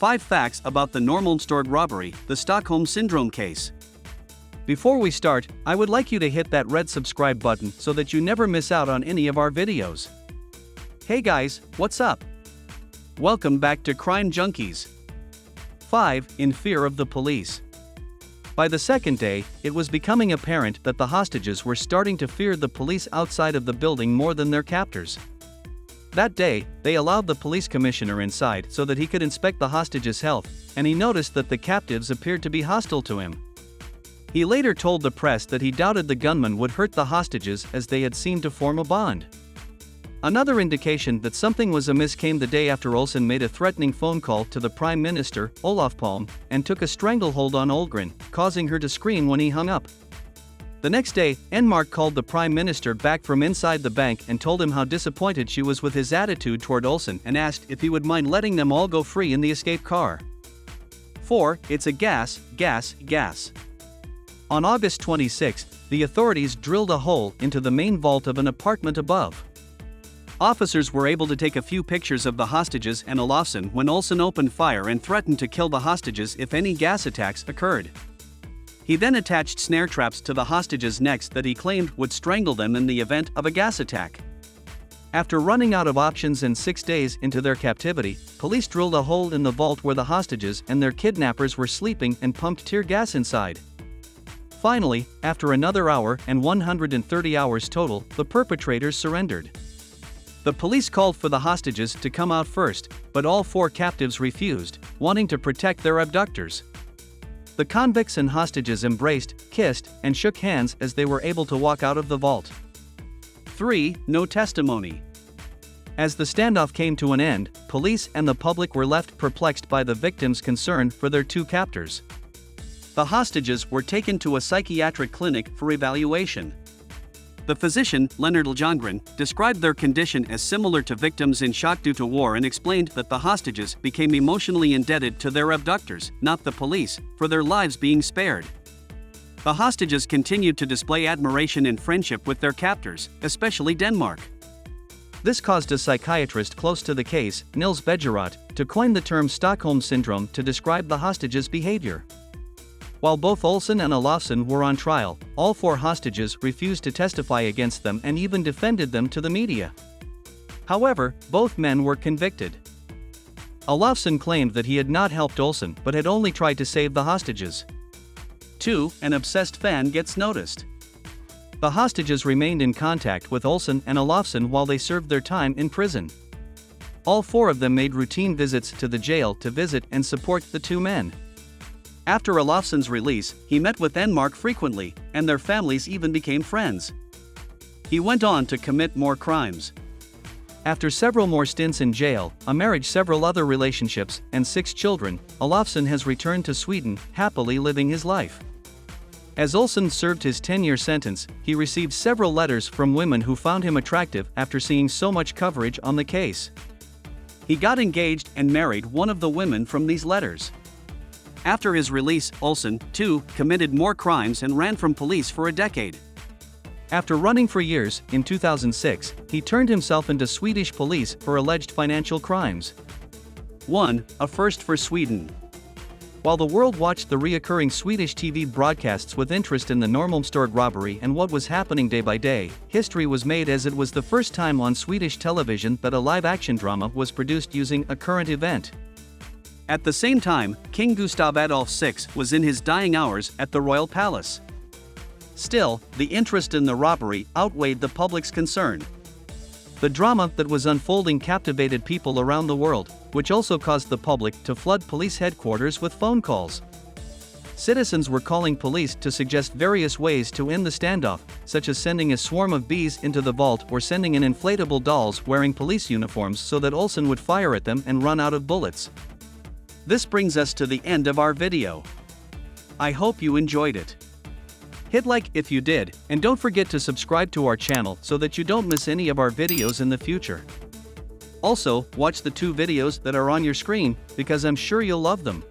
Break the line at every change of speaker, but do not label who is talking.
5 Facts about the Norrmalmstorg Robbery, the Stockholm Syndrome case. Before we start, I would like you to hit that red subscribe button so that you never miss out on any of our videos. Hey guys, what's up? Welcome back to Crime Junkies. 5. In fear of the police. By the second day, it was becoming apparent that the hostages were starting to fear the police outside of the building more than their captors. That day, they allowed the police commissioner inside so that he could inspect the hostages' health, and he noticed that the captives appeared to be hostile to him. He later told the press that he doubted the gunman would hurt the hostages as they had seemed to form a bond. Another indication that something was amiss came the day after Olsen made a threatening phone call to the Prime Minister, Olof Palme, and took a stranglehold on Olgren, causing her to scream when he hung up. The next day, Enmark called the Prime Minister back from inside the bank and told him how disappointed she was with his attitude toward Olsen and asked if he would mind letting them all go free in the escape car. 4. It's a gas. On August 26, the authorities drilled a hole into the main vault of an apartment above. Officers were able to take a few pictures of the hostages and Olofsson when Olsen opened fire and threatened to kill the hostages if any gas attacks occurred. He then attached snare traps to the hostages' necks that he claimed would strangle them in the event of a gas attack. After running out of options and 6 days into their captivity, police drilled a hole in the vault where the hostages and their kidnappers were sleeping and pumped tear gas inside. Finally, after another hour and 130 hours total, the perpetrators surrendered. The police called for the hostages to come out first, but all 4 captives refused, wanting to protect their abductors. The convicts and hostages embraced, kissed, and shook hands as they were able to walk out of the vault. 3. No testimony. As the standoff came to an end, police and the public were left perplexed by the victims' concern for their 2 captors. The hostages were taken to a psychiatric clinic for evaluation. The physician, Lennart Ljunggren, described their condition as similar to victims in shock due to war and explained that the hostages became emotionally indebted to their abductors, not the police, for their lives being spared. The hostages continued to display admiration and friendship with their captors, especially Denmark. This caused a psychiatrist close to the case, Nils Bejerot, to coin the term Stockholm Syndrome to describe the hostages' behavior. While both Olsen and Olofsson were on trial, all 4 hostages refused to testify against them and even defended them to the media. However, both men were convicted. Olofsson claimed that he had not helped Olsen but had only tried to save the hostages. 2. An obsessed fan gets noticed. The hostages remained in contact with Olsen and Olofsson while they served their time in prison. All 4 of them made routine visits to the jail to visit and support the 2 men. After Olofsson's release, he met with Enmark frequently, and their families even became friends. He went on to commit more crimes. After several more stints in jail, a marriage, several other relationships, and 6 children, Olofsson has returned to Sweden, happily living his life. As Olsen served his 10-year sentence, he received several letters from women who found him attractive after seeing so much coverage on the case. He got engaged and married one of the women from these letters. After his release, Olsen, too, committed more crimes and ran from police for a decade. After running for years, in 2006, he turned himself into Swedish police for alleged financial crimes. 1. A first for Sweden. While the world watched the reoccurring Swedish TV broadcasts with interest in the Norrmalmstorg robbery and what was happening day by day, history was made as it was the first time on Swedish television that a live-action drama was produced using a current event. At the same time, King Gustav Adolf VI was in his dying hours at the royal palace. Still, the interest in the robbery outweighed the public's concern. The drama that was unfolding captivated people around the world, which also caused the public to flood police headquarters with phone calls. Citizens were calling police to suggest various ways to end the standoff, such as sending a swarm of bees into the vault or sending in inflatable dolls wearing police uniforms so that Olsen would fire at them and run out of bullets. This brings us to the end of our video. I hope you enjoyed it. Hit like if you did, and don't forget to subscribe to our channel so that you don't miss any of our videos in the future. Also, watch the 2 videos that are on your screen, because I'm sure you'll love them.